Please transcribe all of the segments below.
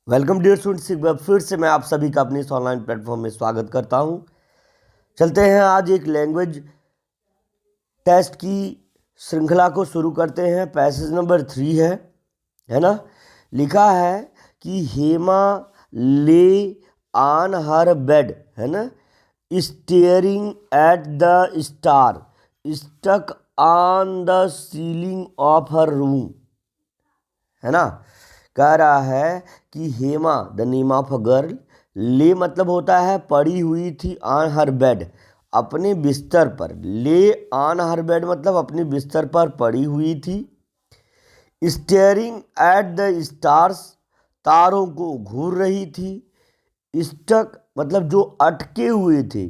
Welcome dear students, एक बार फिर से मैं आप सभी का अपने इस ऑनलाइन प्लेटफॉर्म में स्वागत करता हूं। चलते हैं, आज एक लैंग्वेज टेस्ट की श्रृंखला को शुरू करते हैं। पैसेज नंबर 3 है ना। लिखा है कि Hema lay on her bed, है ना, staring at the star stuck on the ceiling of her room, है ना। कह रहा है कि Hema the name of a girl, lay मतलब होता है पड़ी हुई थी, ऑन हर बेड अपने बिस्तर पर, ले ऑन हर बेड मतलब अपने बिस्तर पर पड़ी हुई थी। स्टेयरिंग एट द स्टार्स तारों को घूर रही थी। स्टक मतलब जो अटके हुए थे,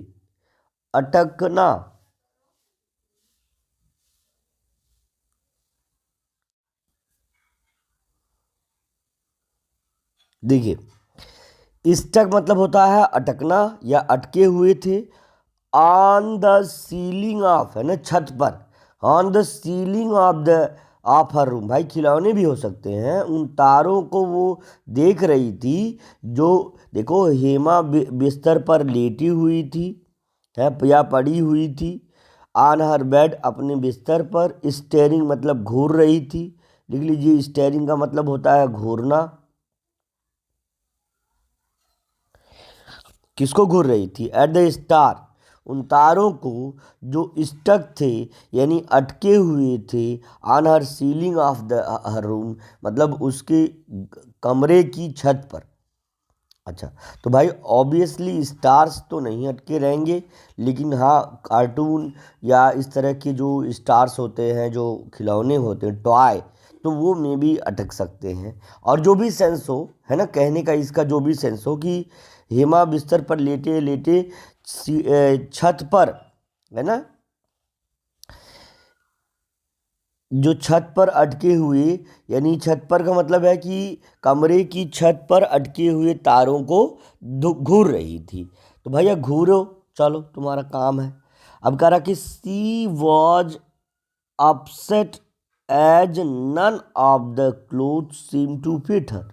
अटकना। देखिए, स्टक मतलब होता है अटकना या अटके हुए थे। ऑन द सीलिंग ऑफ, है ना, छत पर। On the ceiling of her room, भाई खिलौने भी हो सकते हैं। उन तारों को वो देख रही थी। जो देखो, हेमा बिस्तर पर लेटी हुई थी, है, या पड़ी हुई थी। ऑन हर बेड अपने बिस्तर पर। स्टेयरिंग मतलब घूर रही थी। लिख लीजिए, स्टेयरिंग का मतलब होता है घूरना। किसको घूर रही थी? एट द स्टार, उन तारों को जो स्टक थे यानी अटके हुए थे। On her ceiling of the her room मतलब उसके कमरे की छत पर। अच्छा, तो भाई ऑब्वियसली स्टार्स तो नहीं अटके रहेंगे, लेकिन हाँ, कार्टून या इस तरह के जो स्टार्स होते हैं, जो खिलौने होते हैं, टॉय, तो वो में भी अटक सकते हैं। और जो भी सेंस हो, है ना, कहने का इसका जो भी सेंस हो कि हेमा बिस्तर पर लेटे लेटे छत पर, है ना, जो छत पर अटके हुए, यानी छत पर का मतलब है कि कमरे की छत पर अटके हुए तारों को घूर रही थी। तो भैया घूरो, चलो तुम्हारा काम है। अब कह रहा कि she was upset as none of the cloth seem to fit her.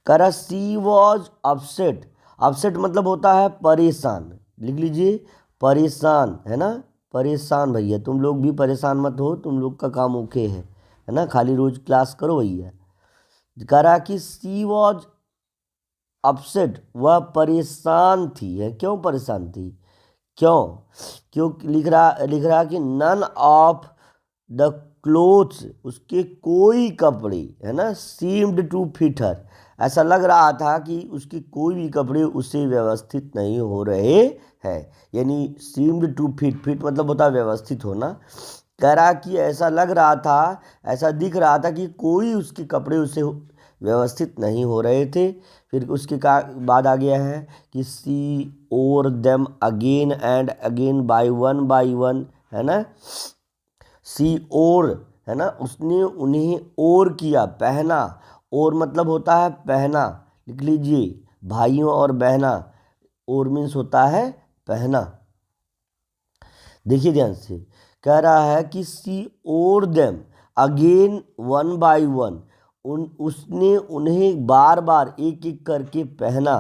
कह रहा सी वॉज अपसेट। अपसेट मतलब होता है परेशान। लिख लीजिए, परेशान, है ना, परेशान। भैया तुम लोग भी परेशान मत हो, तुम लोग का काम ओके है ना, खाली रोज क्लास करो भैया। कह रहा कि सी वॉज अपसेट, वह परेशान थी। है, क्यों परेशान थी? क्यों? क्यों लिख रहा कि नन ऑफ द क्लोथ्स, उसके कोई कपड़े, है ना, सीम्ड टू फिट हर, ऐसा लग रहा था कि उसके कोई भी कपड़े उसे व्यवस्थित नहीं हो रहे हैं। यानी सीम्ड टू फिट, फिट मतलब होता है व्यवस्थित होना। कह रहा कि ऐसा लग रहा था, ऐसा दिख रहा था कि कोई उसके कपड़े उसे व्यवस्थित नहीं हो रहे थे। फिर उसके बाद आ गया है कि she over them again and again by one, है ना। सी ओर, है ना, उसने उन्हें ओर किया, पहना। ओर मतलब होता है पहना। लिख लीजिए, भाइयों और बहना, ओर मीन्स होता है पहना। देखिए ध्यान से, कह रहा है कि she wore them again one by one, उसने उन्हें बार बार एक एक करके पहना।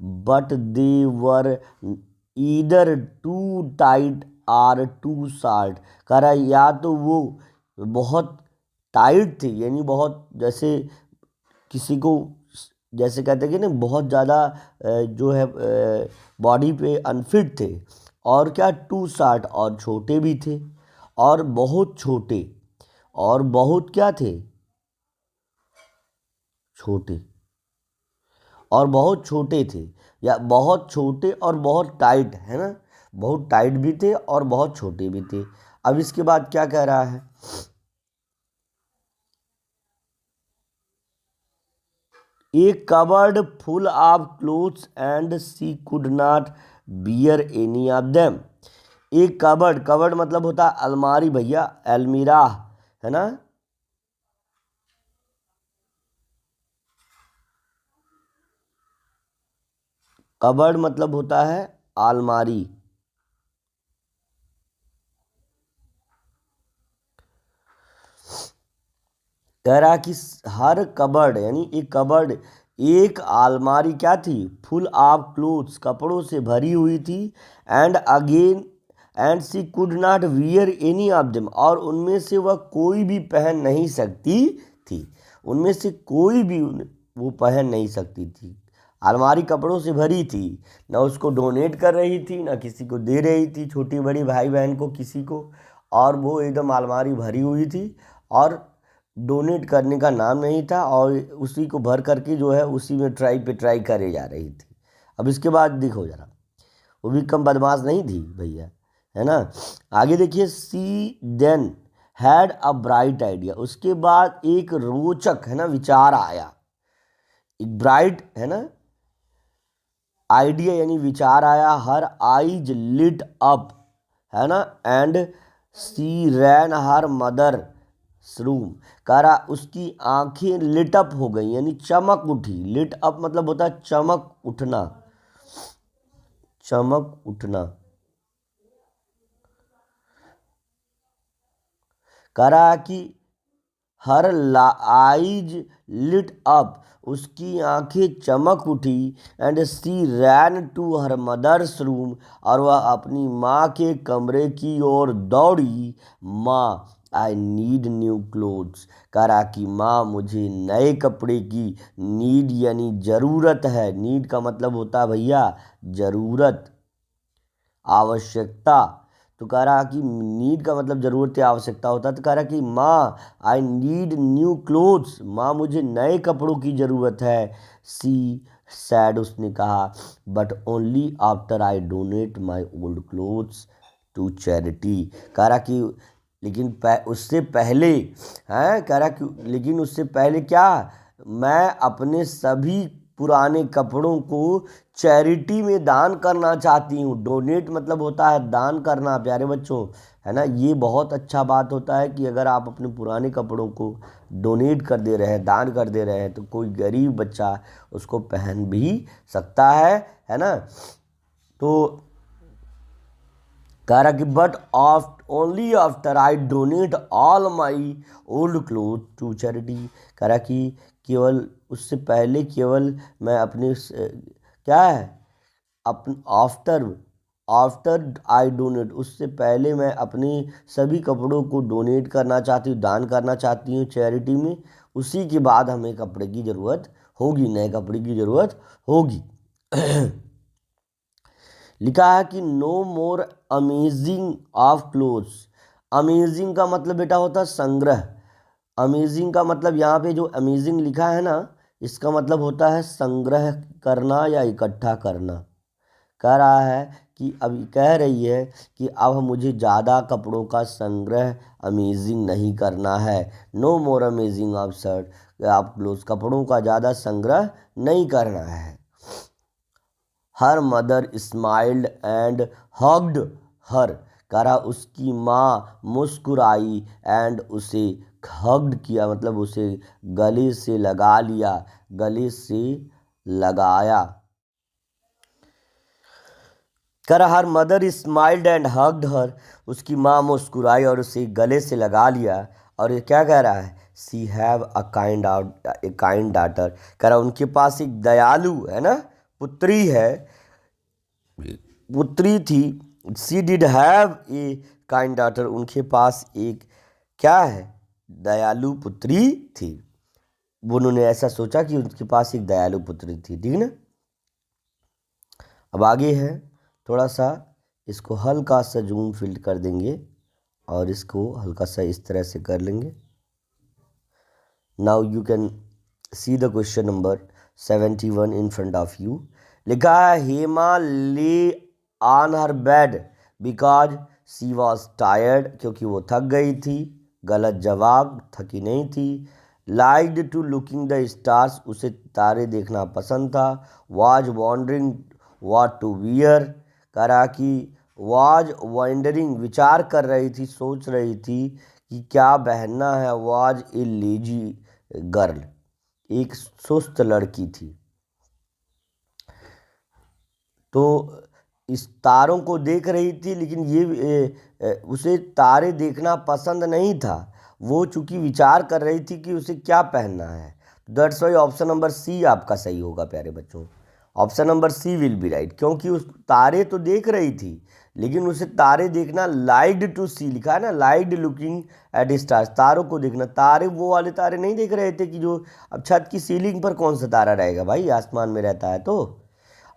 But they were either too tight or too short. कह रहा है या तो वो बहुत टाइट थे, यानी बहुत, जैसे किसी को, जैसे कहते हैं कि ना, बहुत ज़्यादा जो है बॉडी पे अनफिट थे। और क्या, टू शार्ट, और छोटे भी थे। और बहुत छोटे, और बहुत क्या थे, छोटे, और बहुत छोटे थे। या बहुत छोटे और बहुत टाइट, है ना, बहुत टाइट भी थे और बहुत छोटे भी थे। अब इसके बाद क्या कह रहा है? A cupboard full of clothes and she could not bear any of them. एक कवर्ड, कवर्ड मतलब होता है अलमारी भैया, अलमीरा, है ना। कवर्ड मतलब होता है अलमारी। कह रहा कि हर कबर्ड यानी एक कबर्ड, एक अलमारी क्या थी, फुल ऑफ क्लोथ्स, कपड़ों से भरी हुई थी। And again and she could not wear any of them, और उनमें से वह कोई भी पहन नहीं सकती थी। उनमें से कोई भी वो पहन नहीं सकती थी। अलमारी कपड़ों से भरी थी, ना उसको डोनेट कर रही थी, ना किसी को दे रही थी, छोटी बड़ी भाई बहन को, किसी को। और वो एकदम अलमारी भरी हुई थी और डोनेट करने का नाम नहीं था, और उसी को भर करके जो है उसी में ट्राई पे ट्राई करे जा रही थी। अब इसके बाद देखो जरा, वो भी कम बदमाश नहीं थी भैया, है ना। आगे देखिए, she then had a bright idea, उसके बाद एक रोचक, है ना, विचार आया। एक ब्राइट, है ना, आइडिया यानी विचार आया। हर आईज लिट अप, है ना, and she ran her mother room. कह रहा उसकी आंखें लिट अप हो गई यानी चमक उठी। लिट अप मतलब होता है चमक उठना, चमक उठना। कह रहा कि हर आईज लिट अप, उसकी आंखें चमक उठी। And she ran to her mother's room, और वह अपनी माँ के कमरे की ओर दौड़ी। माँ, आई नीड न्यू क्लोथ्स। कह रहा कि माँ, मुझे नए कपड़े की नीड यानी ज़रूरत है। नीड का मतलब होता है भैया ज़रूरत, आवश्यकता। तो कह रहा कि नीड का मतलब ज़रूरत या आवश्यकता होता है। तो कह रहा कि माँ, आई नीड न्यू क्लोथ्स, माँ मुझे नए कपड़ों की ज़रूरत है। सी सैड, उसने कहा, but only after I donate my old clothes to charity. कह रहा कि लेकिन उससे पहले, हैं, कह रहा कि लेकिन उससे पहले क्या, मैं अपने सभी पुराने कपड़ों को चैरिटी में दान करना चाहती हूँ। डोनेट मतलब होता है दान करना प्यारे बच्चों, है ना। ये बहुत अच्छा बात होता है कि अगर आप अपने पुराने कपड़ों को डोनेट कर दे रहे हैं, दान कर दे रहे हैं, तो कोई गरीब बच्चा उसको पहन भी सकता है ना। तो कह रहा कि but only after I donate all my old clothes to charity. कह रहा कि केवल उससे पहले, केवल मैं अपने क्या है, अपन आफ्टर आफ्टर आई डोनेट, उससे पहले मैं अपने सभी कपड़ों को डोनेट करना चाहती हूँ, दान करना चाहती हूँ चैरिटी में। उसी के बाद हमें कपड़े की ज़रूरत होगी, नए कपड़े की ज़रूरत होगी। लिखा है कि no more amazing of clothes. Amazing का मतलब बेटा होता है संग्रह। अमेजिंग का मतलब यहाँ पे जो अमेजिंग लिखा है ना, इसका मतलब होता है संग्रह करना या इकट्ठा करना। कह रहा है कि अभी कह रही है कि अब मुझे ज़्यादा कपड़ों का संग्रह अमेजिंग नहीं करना है। No more amazing of shirt, आप क्लोथ, कपड़ों का ज़्यादा संग्रह नहीं करना है। Her mother smiled and hugged her. करा उसकी माँ मुस्कुराई एंड उसे हग्ड किया, मतलब उसे गले से लगा लिया, गले से लगाया। कर her mother smiled and hugged her, उसकी माँ मुस्कुराई और उसे गले से लगा लिया। और ये क्या कह रहा है, सी हैव ए काइंड डाटर। कह रहा उनके पास एक दयालु, है ना, पुत्री है, पुत्री थी। She did have a kind daughter, उनके पास एक क्या है, दयालु पुत्री थी। उन्होंने ऐसा सोचा कि उनके पास एक दयालु पुत्री थी, ठीक ना। अब आगे है, थोड़ा सा इसको हल्का सा जूम फिल कर देंगे और इसको हल्का सा इस तरह से कर लेंगे। Now you can see the question number 71 in front of you. लिखा है Hema lay on her bed because she was tired, क्योंकि वो थक गई थी। गलत जवाब, थकी नहीं थी। Liked to looking the stars, उसे तारे देखना पसंद था। Was wondering what to wear, करा कि वाज वॉन्डरिंग विचार कर रही थी, सोच रही थी कि क्या पहनना है। वाज ए लेजी गर्ल, एक सुस्त लड़की थी। तो इस तारों को देख रही थी, लेकिन ये उसे तारे देखना पसंद नहीं था। वो चूंकि विचार कर रही थी कि उसे क्या पहनना है। That's why option number C आपका सही होगा प्यारे बच्चों। Option number C will be right, क्योंकि उस तारे तो देख रही थी लेकिन उसे तारे देखना, लाइक्ड टू सी लिखा है ना, लाइक्ड लुकिंग एट स्टार्स, तारों को देखना। तारे वो वाले तारे नहीं देख रहे थे कि जो अब छत की सीलिंग पर कौन सा तारा रहेगा भाई, आसमान में रहता है तो,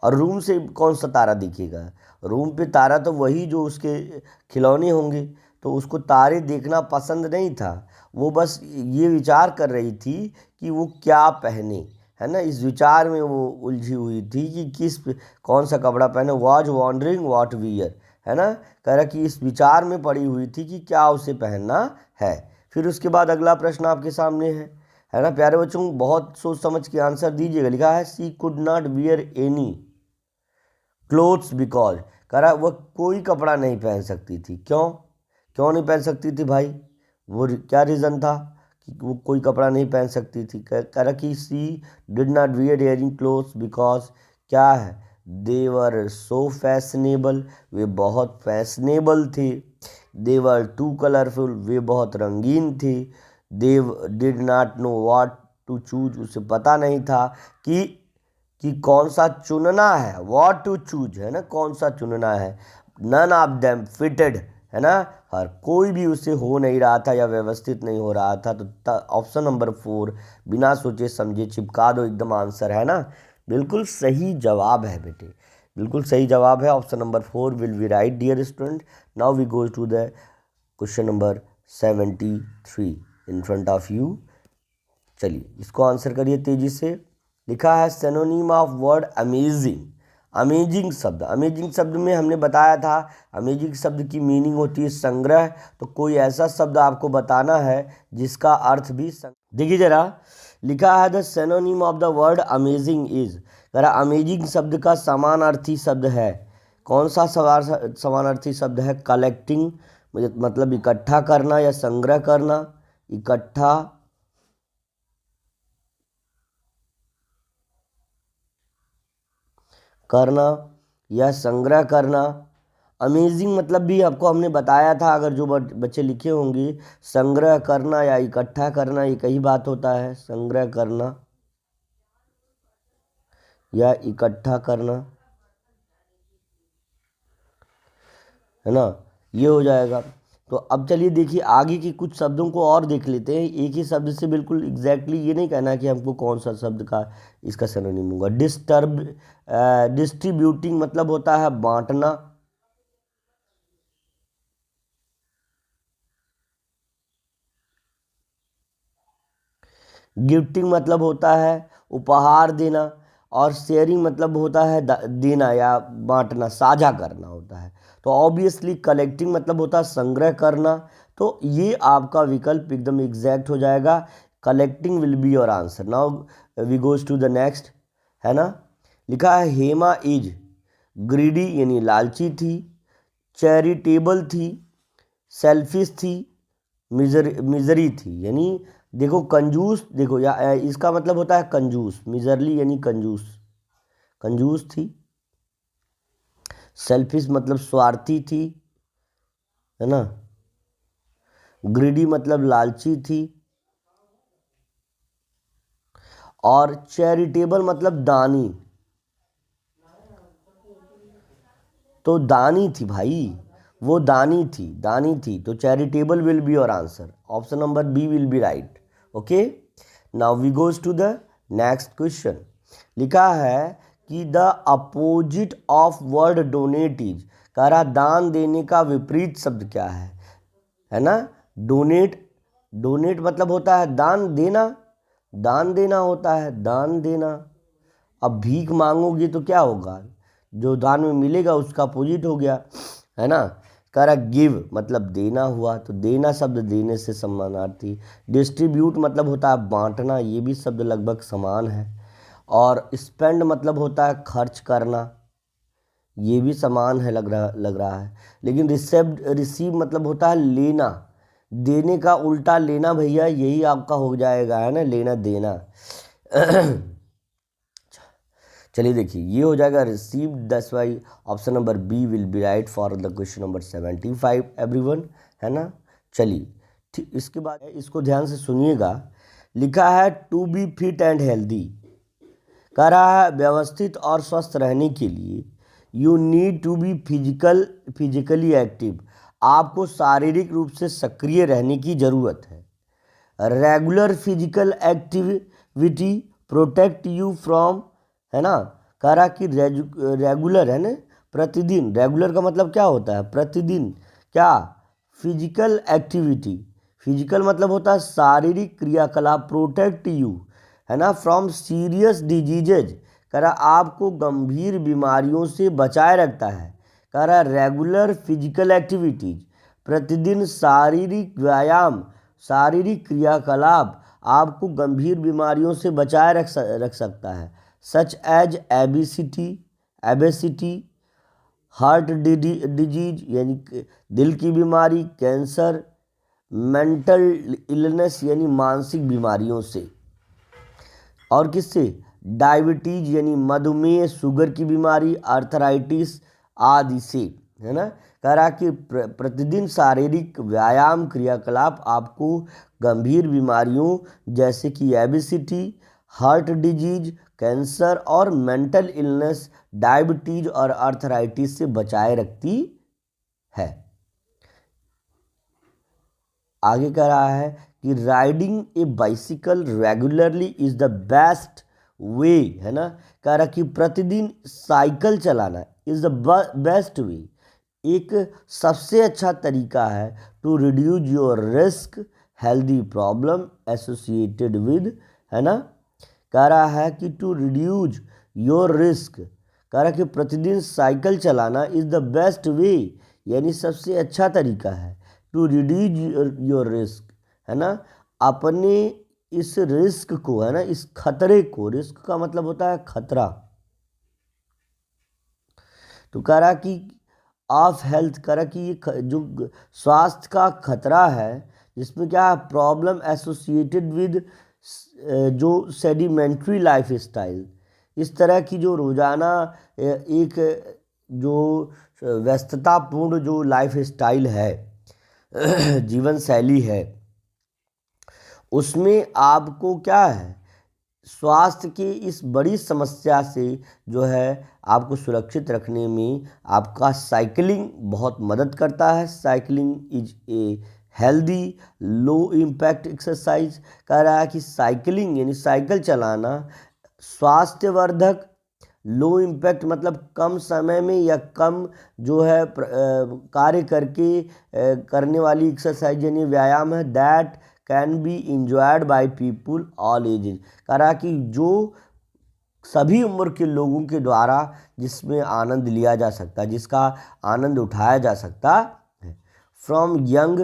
और रूम से कौन सा तारा दिखेगा। रूम पे तारा तो वही जो उसके खिलौने होंगे, तो उसको तारे देखना पसंद नहीं था। वो बस ये विचार कर रही थी कि वो क्या पहने, है ना, इस विचार में वो उलझी हुई थी कि कौन सा कपड़ा पहने। वॉज वॉन्डरिंग वॉट वियर, है ना, कह रहा कि इस विचार में पड़ी हुई थी कि क्या उसे पहनना है। फिर उसके बाद अगला प्रश्न आपके सामने है ना प्यारे बच्चों, बहुत सोच समझ के आंसर दीजिएगा। लिखा है she could not wear any clothes because, कह रहा वह कोई कपड़ा नहीं पहन सकती थी। क्यों नहीं पहन सकती थी भाई, वो क्या रीज़न था कि वो कोई कपड़ा नहीं पहन सकती थी। कह रहा कि she did not wear airing clothes because, क्या है, दे वर सो फैशनेबल, वे बहुत फैशनेबल थे। दे वर टू कलरफुल, वे बहुत रंगीन थे। They did not know what to choose, उसे पता नहीं था कि कौन सा चुनना है, व्हाट टू चूज, है ना, कौन सा चुनना है। नन ऑफ देम फिटेड, है ना, हर कोई भी उसे हो नहीं रहा था या व्यवस्थित नहीं हो रहा था। तो ऑप्शन नंबर 4 बिना सोचे समझे चिपका दो, एकदम आंसर है ना, बिल्कुल सही जवाब है बेटे, बिल्कुल सही जवाब है। Option number 4 will be right dear student. Now we go to the question number 73 in front of you. चलिए इसको आंसर करिए तेजी से। लिखा है synonym of word amazing. Amazing शब्द, अमेजिंग शब्द में हमने बताया था अमेजिंग शब्द की मीनिंग होती है संग्रह। तो कोई ऐसा शब्द आपको बताना है जिसका अर्थ भी देखिए जरा, लिखा है the synonym of the word amazing is, जरा अमेजिंग शब्द का समानार्थी शब्द है। कौन सा समानार्थी शब्द है, कलेक्टिंग, मतलब इकट्ठा करना या संग्रह करना, इकट्ठा करना या संग्रह करना। अमेजिंग मतलब भी आपको हमने बताया था, अगर जो बच्चे लिखे होंगे, संग्रह करना या इकट्ठा करना एक ही बात होता है, संग्रह करना या इकट्ठा करना, है ना, ये हो जाएगा। तो अब चलिए देखिए आगे के कुछ शब्दों को और देख लेते हैं। एक ही शब्द से बिल्कुल एग्जैक्टली ये नहीं कहना कि हमको कौन सा शब्द का इसका सिनोनिम होगा। डिस्ट्रीब्यूटिंग मतलब होता है बांटना। गिफ्टिंग मतलब होता है उपहार देना। और शेयरिंग मतलब होता है देना या बांटना, साझा करना होता है। तो ऑब्वियसली कलेक्टिंग मतलब होता है संग्रह करना। तो ये आपका विकल्प एकदम एग्जैक्ट हो जाएगा, collecting will be your answer. Now we goes to the next, है ना। लिखा है हेमा इज ग्रीडी यानी लालची थी, चैरिटेबल थी, सेल्फिश थी, मिजरी थी यानी देखो कंजूस, देखो या इसका मतलब होता है कंजूस, मिजरली यानी कंजूस, कंजूस थी। सेल्फिश मतलब स्वार्थी थी, है ना। ग्रीडी मतलब लालची थी। और चैरिटेबल मतलब दानी, तो दानी थी भाई, वो दानी थी, दानी थी। तो charitable will be your answer, option number B will be right. Okay, now we goes to the next question. लिखा है कि the opposite of word donate is, कह रहा दान देने का विपरीत शब्द क्या है ना। डोनेट, डोनेट मतलब होता है दान देना, दान देना होता है, दान देना। अब भीख मांगोगे तो क्या होगा, जो दान में मिलेगा उसका अपोजिट हो गया, है ना। कह रहा गिव मतलब देना हुआ, तो देना शब्द देने से समानार्थी। डिस्ट्रीब्यूट मतलब होता है बांटना, ये भी शब्द लगभग समान है। और स्पेंड मतलब होता है खर्च करना, ये भी समान है, लग रहा है। लेकिन रिसीव मतलब होता है लेना, देने का उल्टा लेना भैया, यही आपका हो जाएगा, है ना, लेना देना। चलिए देखिए ये हो जाएगा received, that's why option number B will be right for the question number 75 everyone, है ना। चलिए ठीक, इसके बाद इसको ध्यान से सुनिएगा। लिखा है to be fit and healthy, कह रहा है व्यवस्थित और स्वस्थ रहने के लिए you need to be physically active, आपको शारीरिक रूप से सक्रिय रहने की ज़रूरत है। Regular physical activity protect you from, है ना, कह रहा कि रेगुलर है ना, प्रतिदिन, रेगुलर का मतलब क्या होता है, प्रतिदिन, क्या, फिजिकल एक्टिविटी, फिजिकल मतलब होता है शारीरिक क्रियाकलाप, प्रोटेक्ट यू, है ना, फ्रॉम सीरियस डिजीजेज, कह रहा आपको गंभीर बीमारियों से बचाए रखता है। कह रहा रेगुलर फिजिकल एक्टिविटीज, प्रतिदिन शारीरिक व्यायाम, शारीरिक क्रियाकलाप आपको गंभीर बीमारियों से बचाए रख सकता है। सच एज एबेसिटी, हार्ट डिजीज यानी दिल की बीमारी, कैंसर, मेंटल इलनेस यानी मानसिक बीमारियों से, और किससे, डायबिटीज यानी मधुमेह, शुगर की बीमारी, आर्थराइटिस आदि से, है ना। कह रहा कि प्रतिदिन शारीरिक व्यायाम क्रियाकलाप आपको गंभीर बीमारियों जैसे कि ओबेसिटी, हार्ट डिजीज, कैंसर और मेंटल इलनेस, डायबिटीज और आर्थराइटिस से बचाए रखती है। आगे कह रहा है कि riding A bicycle regularly is the best way, है ना, कह रहा कि प्रतिदिन साइकिल चलाना इज द बेस्ट वे, एक सबसे अच्छा तरीका है to reduce your risk healthy problem associated with, है ना, कह रहा है कि टू रिड्यूस योर रिस्क, कह रहा कि प्रतिदिन साइकिल चलाना इज द बेस्ट वे, यानी सबसे अच्छा तरीका है टू रिड्यूस योर रिस्क, है ना, अपने इस रिस्क को, है ना, इस खतरे को, रिस्क का मतलब होता है खतरा, तो कह रहा कि ऑफ हेल्थ, कह रहा कि ये जो स्वास्थ्य का खतरा है जिसमें क्या है, प्रॉब्लम एसोसिएटेड विद जो सेडिमेंट्री लाइफ स्टाइल, इस तरह की जो रोज़ाना एक जो व्यस्ततापूर्ण जो लाइफ स्टाइल है, जीवन शैली है, उसमें आपको क्या है, स्वास्थ्य की इस बड़ी समस्या से जो है आपको सुरक्षित रखने में आपका साइकिलिंग बहुत मदद करता है। Cycling is a healthy low impact exercise, कह रहा है कि साइकिलिंग यानी साइकिल चलाना स्वास्थ्यवर्धक, लो इम्पैक्ट मतलब कम समय में या कम जो है कार्य करके करने वाली एक्सरसाइज यानी व्यायाम है, that can be enjoyed bye people all edges, कह रहा कि जो सभी उम्र के लोगों के द्वारा जिसमें आनंद लिया जा सकता है, जिसका आनंद उठाया जा सकता है। From young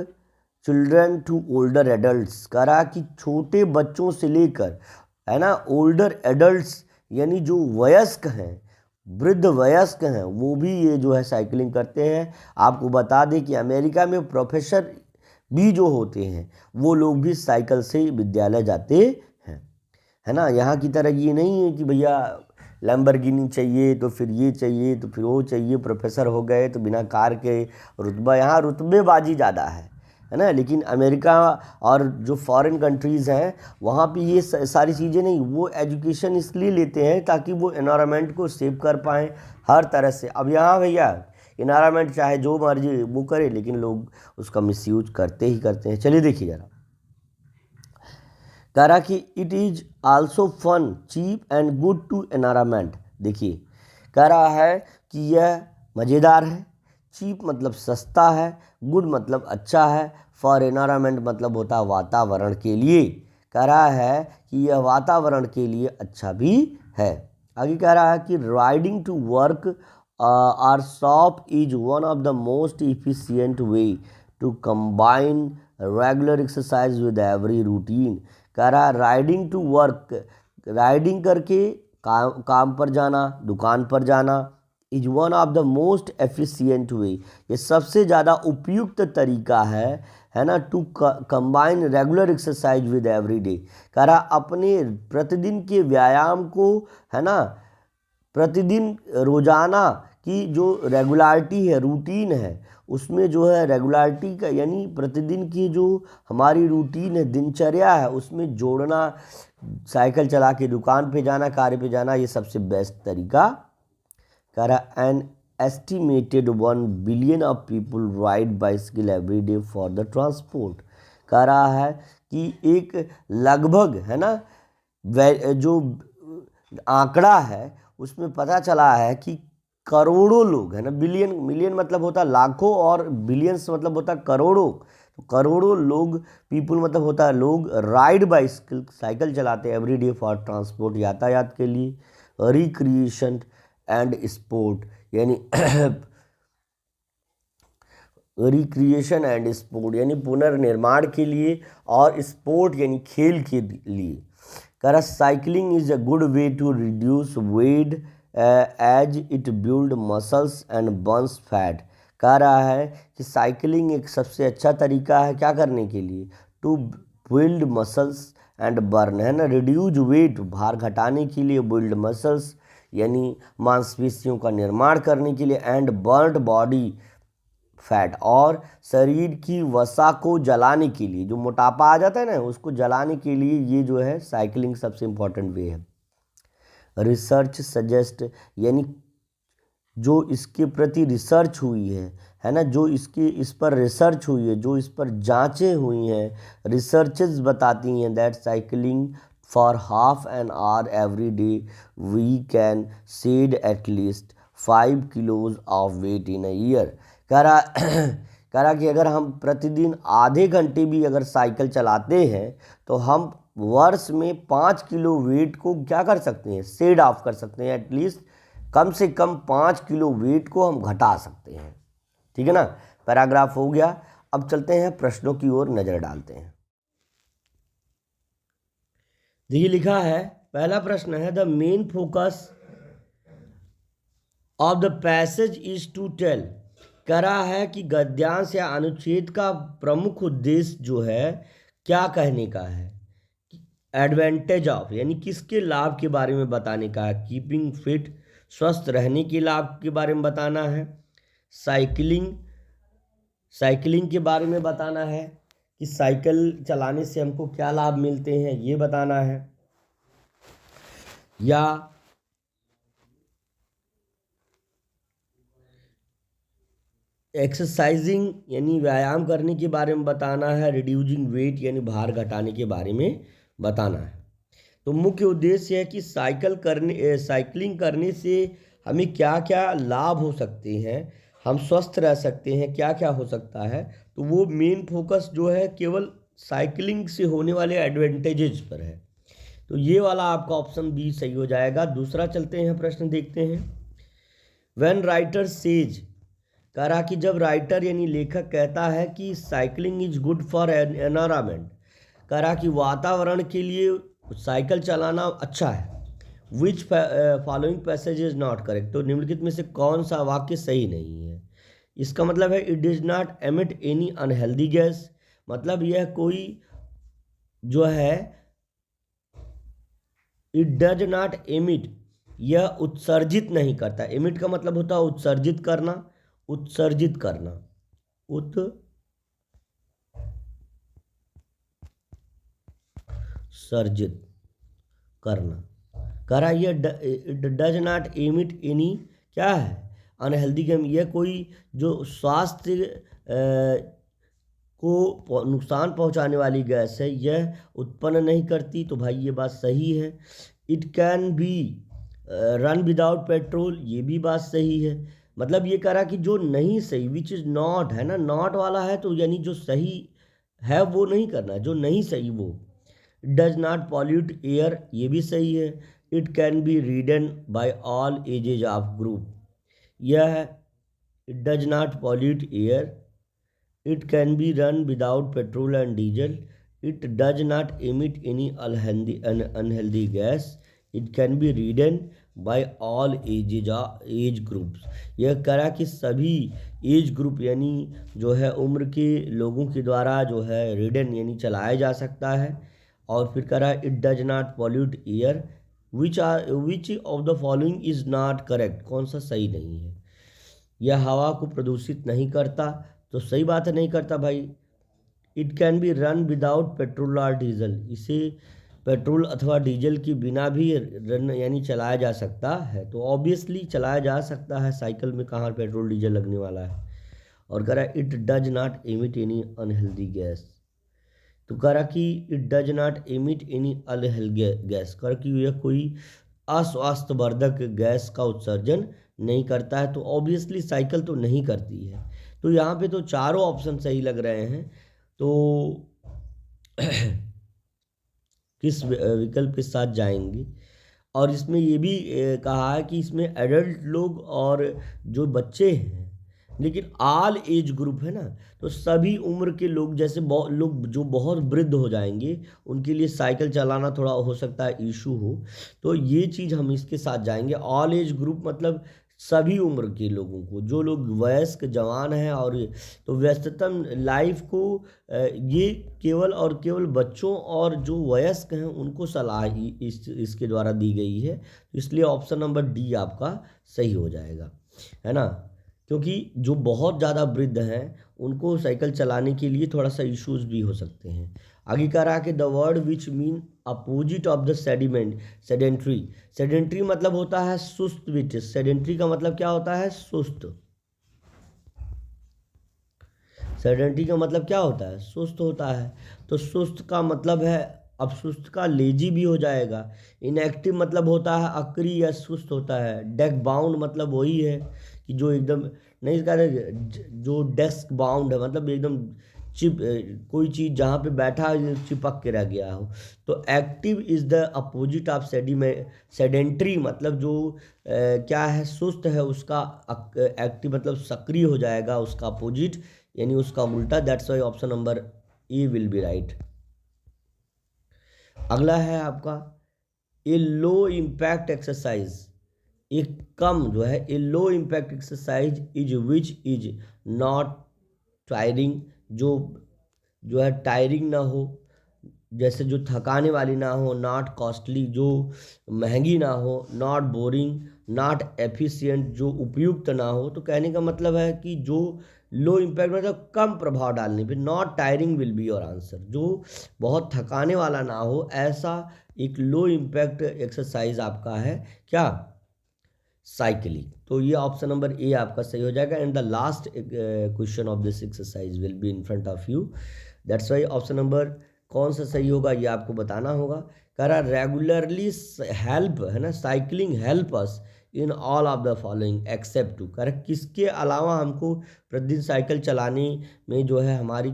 children to older adults, कह रहा कि छोटे बच्चों से लेकर, है ना, ओल्डर एडल्ट्स यानी जो वयस्क हैं, वृद्ध वयस्क हैं, वो भी ये जो है साइकिलिंग करते हैं। आपको बता दें कि अमेरिका में प्रोफेसर भी जो होते हैं वो लोग भी साइकिल से विद्यालय जाते हैं, है ना। यहाँ की तरह ये नहीं है कि भैया लैम्बोर्गिनी चाहिए तो फिर ये चाहिए तो फिर वो चाहिए, प्रोफेसर हो गए तो बिना कार के रुतबा, यहाँ रुतबेबाजी ज़्यादा है ना। लेकिन अमेरिका और जो फॉरेन कंट्रीज़ हैं वहाँ पे ये सारी चीज़ें नहीं, वो एजुकेशन इसलिए लेते हैं ताकि वो एनवायरनमेंट को सेव कर पाएँ हर तरह से। अब यहाँ भैया एनवायरनमेंट चाहे जो मर्जी वो करे, लेकिन लोग उसका मिसयूज करते ही करते हैं। चलिए देखिए जरा, कह रहा कि it is also fun cheap and good to environment. देखिए कह रहा है कि यह मज़ेदार है, चीप मतलब सस्ता है, गुड मतलब अच्छा है, फॉर एनवायरनमेंट मतलब होता है वातावरण के लिए, कह रहा है कि यह वातावरण के लिए अच्छा भी है। आगे कह रहा है कि riding to work our shop is one of the most efficient way to combine regular exercise with every routine, कह रहा है राइडिंग टू वर्क, राइडिंग करके काम पर जाना, दुकान पर जाना, is one of the most efficient way, ये सबसे ज़्यादा उपयुक्त तरीका है ना, to combine regular exercise with every day, कह रहा अपने प्रतिदिन के व्यायाम को, है ना, प्रतिदिन रोजाना कि जो रेगुलारिटी है, रूटीन है, उसमें जो है रेगुलारिटी का यानी प्रतिदिन की जो हमारी रूटीन है, दिनचर्या है, उसमें जोड़ना, साइकिल चला के दुकान पे जाना, कार्य पे जाना, ये सबसे बेस्ट तरीका। कह रहा an estimated 1 billion of people ride bicycle every day for the transport. कह रहा है कि एक लगभग है ना जो आंकड़ा है उसमें पता चला है कि करोड़ों लोग है ना, बिलियन, मिलियन मतलब होता है लाखों और बिलियंस मतलब होता है करोड़ों, तो करोड़ों लोग, पीपल मतलब होता है लोग, राइड बाइसिकल, साइकिल चलाते हैं एवरी डे फॉर ट्रांसपोर्ट, यातायात के लिए, रिक्रिएशन एंड स्पोर्ट यानी रिक्रिएशन एंड स्पोर्ट यानी पुनर्निर्माण के लिए, और स्पोर्ट यानी खेल के लिए। कह cycling is a good way to reduce weight as it build muscles and burns fat. कह रहा है कि साइकिलिंग एक सबसे अच्छा तरीका है क्या करने के लिए, to build muscles and burn, है ना, रिड्यूज वेट, भार घटाने के लिए, बिल्ड मसल्स यानी मांसपेशियों का निर्माण करने के लिए, एंड बर्न बॉडी फैट, और शरीर की वसा को जलाने के लिए, जो मोटापा आ जाता है ना उसको जलाने के लिए, ये जो है साइकिलिंग सबसे इम्पोर्टेंट वे है। रिसर्च सजेस्ट यानी जो इसके प्रति रिसर्च हुई है ना, जो इस पर रिसर्च हुई है, जो इस पर जांचें हुई हैं, रिसर्चेस बताती हैं that cycling for half an hour every day we can shed at least 5 kilos of weight in a year. कह रहा कि अगर हम प्रतिदिन आधे घंटे भी अगर साइकिल चलाते हैं तो हम वर्ष में 5 किलो वेट को क्या कर सकते हैं, शेड ऑफ कर सकते हैं, एटलीस्ट कम से कम 5 किलो वेट को हम घटा सकते हैं। ठीक है ना, पैराग्राफ हो गया। अब चलते हैं प्रश्नों की ओर नजर डालते हैं। देखिए लिखा है, पहला प्रश्न है the main focus of the passage is to tell. कह रहा है कि गद्यांश या अनुच्छेद का प्रमुख उद्देश्य जो है क्या कहने का है, एडवांटेज ऑफ यानी किसके लाभ के बारे में बताने का है, कीपिंग फिट, स्वस्थ रहने के लाभ के बारे में बताना है, साइकिलिंग के बारे में बताना है कि साइकिल चलाने से हमको क्या लाभ मिलते हैं ये बताना है, या एक्सरसाइजिंग यानी व्यायाम करने के बारे में बताना है, रिड्यूसिंग वेट यानी भार घटाने के बारे में बताना है। तो मुख्य उद्देश्य है कि साइकिलिंग करने से हमें क्या क्या लाभ हो सकते हैं, हम स्वस्थ रह सकते हैं, क्या क्या हो सकता है, तो वो मेन फोकस जो है केवल साइकिलिंग से होने वाले एडवांटेजेस पर है। तो ये वाला आपका ऑप्शन बी सही हो जाएगा। दूसरा चलते हैं, प्रश्न देखते हैं। व्हेन राइटर सेज, कह रहा कि जब राइटर यानी लेखक कहता है कि cycling is good for environment, कह रहा कि वातावरण के लिए साइकिल चलाना अच्छा है। Which following passage is not correct, तो निम्नलिखित में से कौन सा वाक्य सही नहीं है। इसका मतलब है it does not emit any unhealthy gas, मतलब यह कोई जो है इट डज नॉट एमिट, यह उत्सर्जित नहीं करता। एमिट का मतलब होता है उत्सर्जित करना, उत्सर्जित करना, उत्सर्जित करना। कह रहा ये डज नॉट एमिट एनी क्या है, अनहेल्दी गैस, यह कोई जो स्वास्थ्य को नुकसान पहुंचाने वाली गैस है यह उत्पन्न नहीं करती। तो भाई ये बात सही है। It can be run without petrol, ये भी बात सही है। मतलब ये कह रहा कि जो नहीं सही, विच इज़ नॉट, है ना, नॉट वाला है तो यानी जो सही है वो नहीं करना, जो नहीं सही वो। डज नॉट पॉल्यूट एयर, ये भी सही है। It can be ridden by all ages of group, यह है। It does not pollute air, it can be run without petrol and diesel, it does not emit any unhealthy gas, it can be ridden by all age groups। यह करा कि सभी age group यानी जो है उम्र के लोगों के द्वारा जो है रिडन यानी चलाया जा सकता है। और फिर करा it does not pollute air, which of the following is not correct, कौन सा सही नहीं है। यह हवा को प्रदूषित नहीं करता, तो सही बात है, नहीं करता भाई। It can be run without petrol और डीजल, इसे पेट्रोल अथवा डीजल के बिना भी रन यानी चलाया जा सकता है। तो ऑब्वियसली चलाया जा सकता है, साइकिल में कहाँ पेट्रोल डीजल लगने वाला है। और कह रहा है it does not emit any unhealthy gas, तो कह रहा कि it does not emit any unhealthy gas, कर कि यह कोई अस्वास्थ्यवर्धक गैस का उत्सर्जन नहीं करता है। तो ऑब्वियसली साइकिल तो नहीं करती है। तो यहाँ पे तो चारों ऑप्शन सही लग रहे हैं। तो किस विकल्प के साथ जाएंगे। और इसमें ये भी कहा है कि इसमें एडल्ट लोग और जो बच्चे हैं, लेकिन ऑल एज ग्रुप है ना, तो सभी उम्र के लोग, जैसे लोग जो बहुत वृद्ध हो जाएंगे उनके लिए साइकिल चलाना थोड़ा हो सकता है इशू हो। तो ये चीज़ हम इसके साथ जाएंगे। ऑल एज ग्रुप मतलब सभी उम्र के लोगों को, जो लोग वयस्क जवान हैं। और तो व्यस्ततम लाइफ को ये केवल और केवल बच्चों और जो वयस्क हैं उनको सलाह इसके द्वारा दी गई है। इसलिए ऑप्शन नंबर डी आपका सही हो जाएगा, है ना। क्योंकि जो बहुत ज़्यादा वृद्ध हैं उनको साइकिल चलाने के लिए थोड़ा सा इश्यूज भी हो सकते हैं। आगे कह रहा है कि the word which mean opposite of the sedentary, sedentary मतलब होता है सुस्त बेटे, सेडेंट्री का मतलब क्या होता है, सुस्त। सेडेंट्री का मतलब क्या होता है, सुस्त होता है। तो सुस्त का मतलब है, अब सुस्त का लेजी भी हो जाएगा। इनएक्टिव मतलब होता है अक्री या सुस्त होता है। डेस्क बाउंड मतलब वही है कि जो एकदम नहीं कह रहे, जो डेस्क बाउंड है मतलब एकदम कोई चीज़ जहाँ पे बैठा चिपक के रह गया हो। तो active is the opposite of sedentary मतलब जो क्या है, सुस्त है, उसका एक्टिव मतलब सक्रिय हो जाएगा, उसका अपोजिट यानी उसका उल्टा। That's why option number A will be right. अगला है आपका ए लो इम्पैक्ट एक्सरसाइज, एक कम जो है, a low impact exercise is which is not tiring, जो है टायरिंग ना हो, जैसे जो थकाने वाली ना हो, नॉट कॉस्टली जो महंगी ना हो, नॉट बोरिंग, नॉट एफिशिएंट जो उपयुक्त ना हो। तो कहने का मतलब है कि जो लो इम्पैक्ट मतलब कम प्रभाव डालने पे, not tiring will be your answer, जो बहुत थकाने वाला ना हो, ऐसा एक लो इम्पैक्ट एक्सरसाइज आपका है क्या, साइकिलिंग। तो ये ऑप्शन नंबर ए आपका सही हो जाएगा। And the last question of this exercise will be in front of you. That's why option number कौन सा सही होगा ये आपको बताना होगा। कह रहा रेगुलरली हेल्प, है ना, cycling help us in all of the following except to, कह रहा किसके अलावा हमको प्रतिदिन साइकिल चलाने में जो है हमारी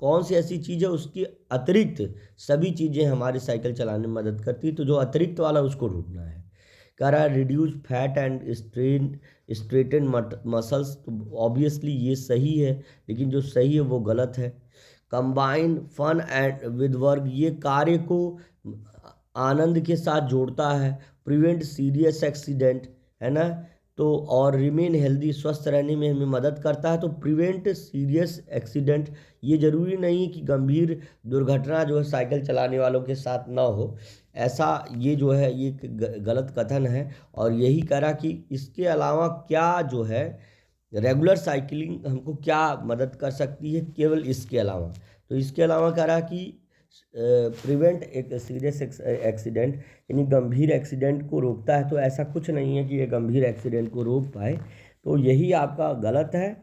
कौन सी ऐसी चीज़ है उसकी अतिरिक्त सभी चीज़ें हमारी साइकिल चलाने में मदद करती है। तो जो अतिरिक्त वाला उसको ढूंढना है। कह रहा है reduce fat and strengthen muscles, तो ऑब्वियसली ये सही है, लेकिन जो सही है वो गलत है। Combine fun and with work, ये कार्य को आनंद के साथ जोड़ता है। प्रिवेंट सीरियस एक्सीडेंट, है ना, तो और रिमेन हेल्दी, स्वस्थ रहने में हमें मदद करता है। तो प्रिवेंट सीरियस एक्सीडेंट, ये ज़रूरी नहीं कि गंभीर दुर्घटना जो है साइकिल चलाने वालों के साथ ना हो, ऐसा ये जो है ये गलत कथन है। और यही करा कि इसके अलावा क्या जो है रेगुलर साइकिलिंग हमको क्या मदद कर सकती है, केवल इसके अलावा। तो इसके अलावा कह रहा कि प्रिवेंट एक सीरियस एक्सीडेंट यानी गंभीर एक्सीडेंट को रोकता है। तो ऐसा कुछ नहीं है कि ये गंभीर एक्सीडेंट को रोक पाए, तो यही आपका गलत है।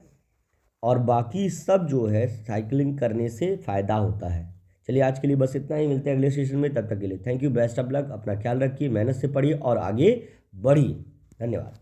और बाकी सब जो है साइकिलिंग करने से फ़ायदा होता है। चलिए आज के लिए बस इतना ही, मिलते हैं अगले सेशन में, तब तक के लिए thank you, best of luck, अपना ख्याल रखिए, मेहनत से पढ़िए और आगे बढ़िए। धन्यवाद।